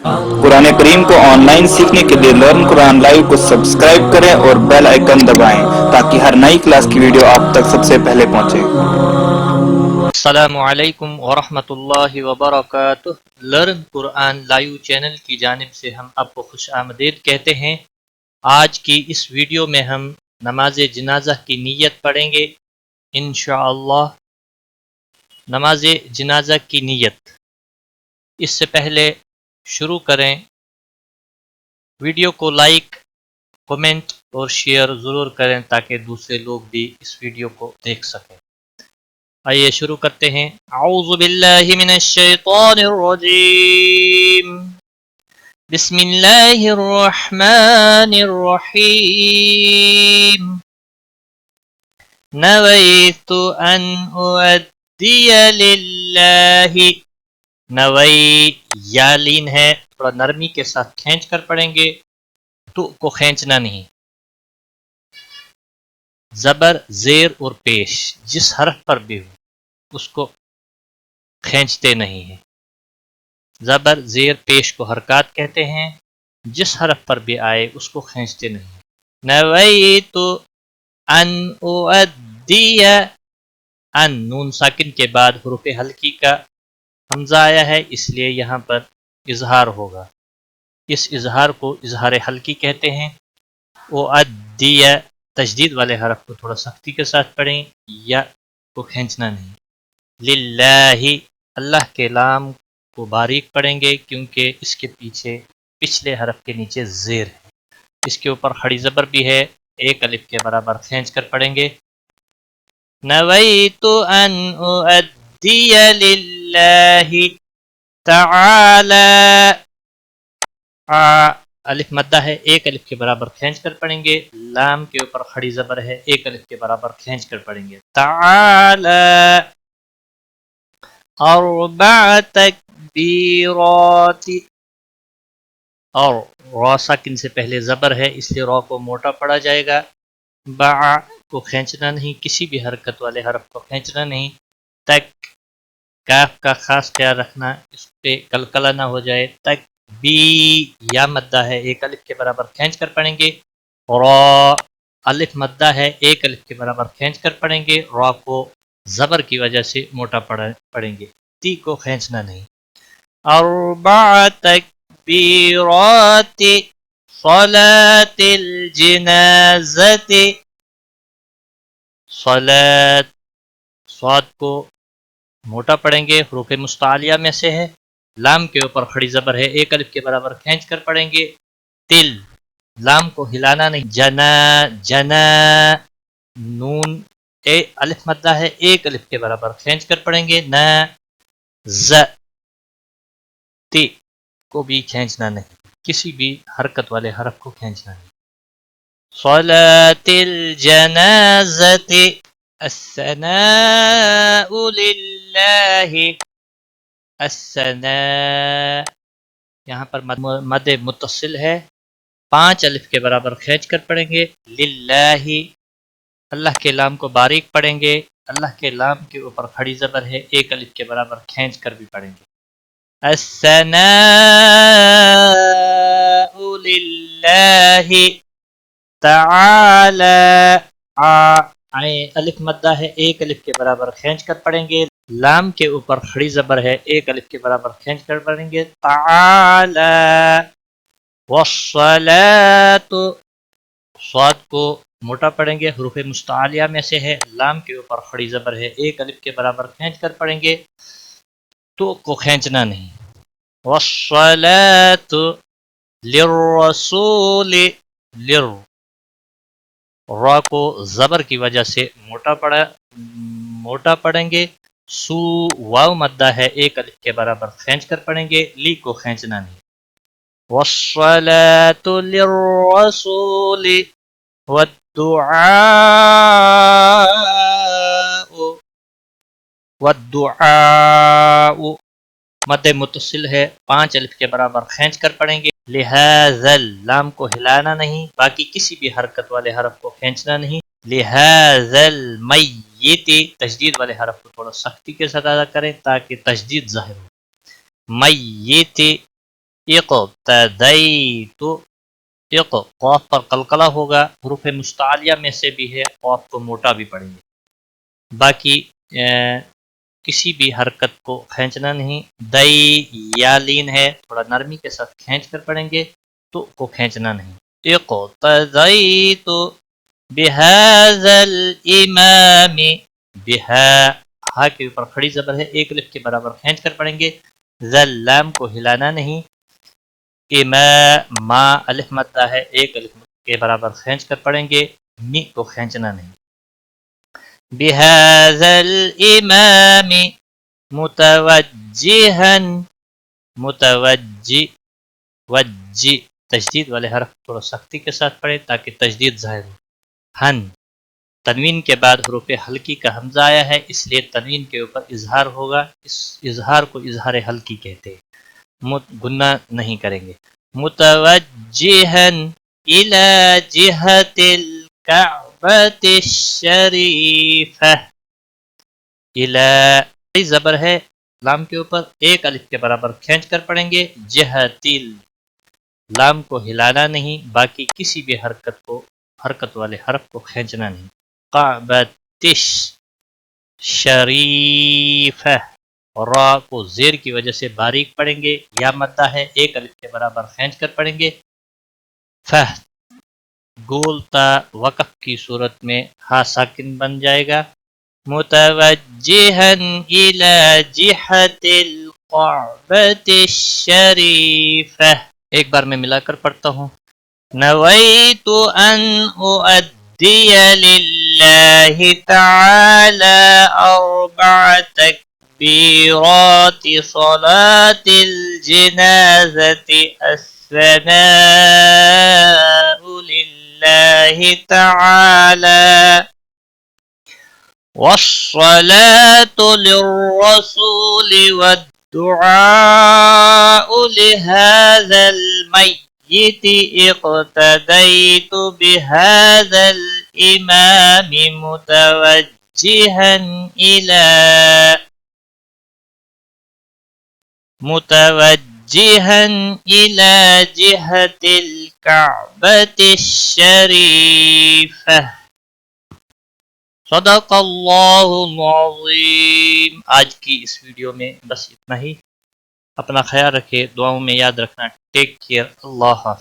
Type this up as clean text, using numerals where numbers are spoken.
कुरान करीम को ऑनलाइन सीखने के लिए लर्न कुरान लाइव को सब्सक्राइब करें और बेल आइकन दबाएं ताकि हर नई क्लास की वीडियो आप तक सबसे पहले पहुंचे। अस्सलामु अलैकुम वरहमतुल्लाहि वबरकातुह। लर्न कुरान लाइव चैनल की जानिब से हम आपको खुश आमदीद कहते हैं। आज की इस वीडियो में हम नमाज जनाजा की नीयत पढ़ेंगे इंशाअल्लाह। नमाज जनाजा की नीयत। इससे पहले शुरू करें, वीडियो को लाइक, कमेंट और शेयर ज़रूर करें ताकि दूसरे लोग भी इस वीडियो को देख सकें। आइए शुरू करते हैं। औज़ु बिल्लाहि मिनश शैतानिर रजीम। बिस्मिल्लाहिर रहमानिर रहीम। नवैतु अन उअद्दिया लिल्लाहि। नवई यालीन है, थोड़ा नरमी के साथ खींच कर पढ़ेंगे, तो को खींचना नहीं। जबर, जेर और पेश जिस हरफ पर भी हो उसको खींचते नहीं है। जबर, जेर, पेश को हरकत कहते हैं, जिस हरफ पर भी आए उसको खींचते नहीं। नवैतु अन उअद्दिया, अन नून साकिन के बाद हुरूफ हल्की का हमजा आया है, इसलिए यहाँ पर इजहार होगा। इस इजहार को इजहार हल्की कहते हैं। उअद्दिया, तजदीद वाले हरफ को थोड़ा सख्ती के साथ पढ़ें, या को खींचना नहीं। लिल्लाही, अल्लाह के लाम को बारीक पढ़ेंगे क्योंकि इसके पीछे पिछले हरफ के नीचे जेर है। इसके ऊपर खड़ी ज़बर भी है, एक अलिफ के बराबर खींच कर पढ़ेंगे। नवैतु अन उअद्दिया लिल्लाहि तआला। अलिफ मद्दा है, एक अलिफ के बराबर खींच कर पढ़ेंगे। लाम के ऊपर खड़ी ज़बर है, एक अलिफ के बराबर खींच कर पढ़ेंगे। तआला अर्बअ तकबीरात, और रॉ साकिन से पहले ज़बर है इसलिए रॉ को मोटा पढ़ा जाएगा। बा को खींचना नहीं, किसी भी हरकत वाले हरफ को खींचना नहीं। तक, काफ का खास ख्याल रखना, इस पे कलकला ना हो जाए। तक बी, या मद्दा है, एक अलिफ के बराबर खींच कर पढ़ेंगे। रॉ, अलिफ मद्दा है, एक अलिफ के बराबर खींच कर पढ़ेंगे। रॉ को ज़बर की वजह से मोटा पढ़ेंगे, ती को खींचना नहीं। अर्बअ तकबीरात सलातिल जनाज़ति। सलात, स्वाद को मोटा पढ़ेंगे, हुरूफ मुस्तालिया में से है। लाम के ऊपर खड़ी ज़बर है, एक अलिफ के बराबर खींच कर पढ़ेंगे। तिल, लाम को हिलाना नहीं। जना, जना, नून अलिफ मद्दा है, एक अलिफ के बराबर खींच कर पढ़ेंगे। न, ज, ति को भी खींचना नहीं, किसी भी हरकत वाले हरफ को खींचना नहीं। सलातिल जनाज़ति अस्सनाउ लिल्लाहि। अस्सना, यहाँ पर मद मुत्तसिल है, 5 अलिफ के बराबर खींच कर पढ़ेंगे। लिल्लाही, अल्लाह के लाम को बारीक पढ़ेंगे। अल्लाह के लाम के ऊपर खड़ी ज़बर है, एक अलिफ के बराबर खींच कर भी पढ़ेंगे। अस्सनाउ लिल्लाहि तआला। अलिफ मद्दा है, एक अलिफ के बराबर खींच कर पढ़ेंगे। लाम के ऊपर खड़ी ज़बर है, एक अलिफ के बराबर खींच कर पढ़ेंगे। तआला वस्सलातु, स्वाद को मोटा पढ़ेंगे, हुरूफ मुस्तालिया में से है। लाम के ऊपर खड़ी ज़बर है, एक अलिफ के बराबर खींच कर पढ़ेंगे, तो को खींचना नहीं। वस्सलातु लिर्रसूली, लिर, रा को ज़बर की वजह से मोटा पढ़ेंगे। सू, वाव मद्दा है, एक अलिफ के बराबर खींच कर पढ़ेंगे। ली को खींचना नहीं। वस्सलातु लिर्रसूली वद्दुआउ, मद मुत्तसिल है, 5 अलिफ के बराबर खींच कर पढ़ेंगे। लिहाज़ल, लाम को हिलाना नहीं, बाकी किसी भी हरकत वाले हरफ को खींचना नहीं। लिहाज़ल मय्यिति, तजदीद वाले हरफ को थोड़ा सख्ती के साथ अदा करें ताकि तजदीद ज़ाहिर हो। मय्यिति, इक़्तदैतु, इक़ क़ाफ पर कलकला होगा, हुरूफ मुस्तालिया में से भी है, क़ाफ को मोटा भी पढ़ेंगे। बाकी किसी भी हरकत को खींचना नहीं। दई या लीन है, थोड़ा नरमी के साथ खींच कर पढ़ेंगे, तो को खींचना नहीं। इक़्तदैतु बिहाज़ल इमामी, बिहा हा के ऊपर खड़ी ज़बर है, एक अलिफ के बराबर खींच कर पढ़ेंगे। ज़ल लाम को हिलाना नहीं। इमा मा अलिफ मद्दा है, एक अलिफ के बराबर खींच कर पढ़ेंगे, मी को खींचना नहीं। बिहाज़ल इमामी मुतवज्जिहन, मुतवज्जि वज्जि, तजदीद वाले हरफ थोड़ा सख्ती के साथ पढ़े ताकि तजदीद ज़ाहिर हो। हन, तनवीन के बाद हुरूफ हल्की का हमजा आया है, इसलिए तनवीन के ऊपर इजहार होगा। इस इजहार को इजहार हल्की कहते हैं, गुन्ना नहीं करेंगे। मुतवज्जिहन इला जिहतिल कअबतिश शरीफह, इला ज़बर है लाम के ऊपर, एक अलिफ के बराबर खींच कर पढ़ेंगे। जिहतिल, लाम को हिलाना नहीं, बाकी किसी भी हरकत वाले हरफ को खींचना नहीं। कअबतिश शरीफह, रा को ज़ेर की वजह से बारीक पढ़ेंगे, या मद्दा है, एक अलिफ के बराबर खींच कर पढ़ेंगे। फह, गोलता वक़फ़ की सूरत में हा साकिन बन जाएगा। मुतवज्जिहन इला जिहतिल कअबतिश शरीफह, एक बार मैं मिलाकर पढ़ता हूँ। नवैतु अन उअद्दिया लिल्लाहि तआला अर्बअ तकबीराति सलातिल जनाज़ति अस्सनाउ लिल्लाहि तआला वस्सलातु लिर्रसूलि वद्दुआउ लिहाज़ल मय्यिति इक़्तदैतु बिहाज़ल इमामि मुतवज्जिहन इला जिहतिल कअबतिश शरीफह। सदक़ल्लाहुल अज़ीम। आज की इस वीडियो में बस इतना ही। अपना ख्याल रखें, दुआओं में याद रखना। टेक केयर, अल्लाह हाफ़िज़।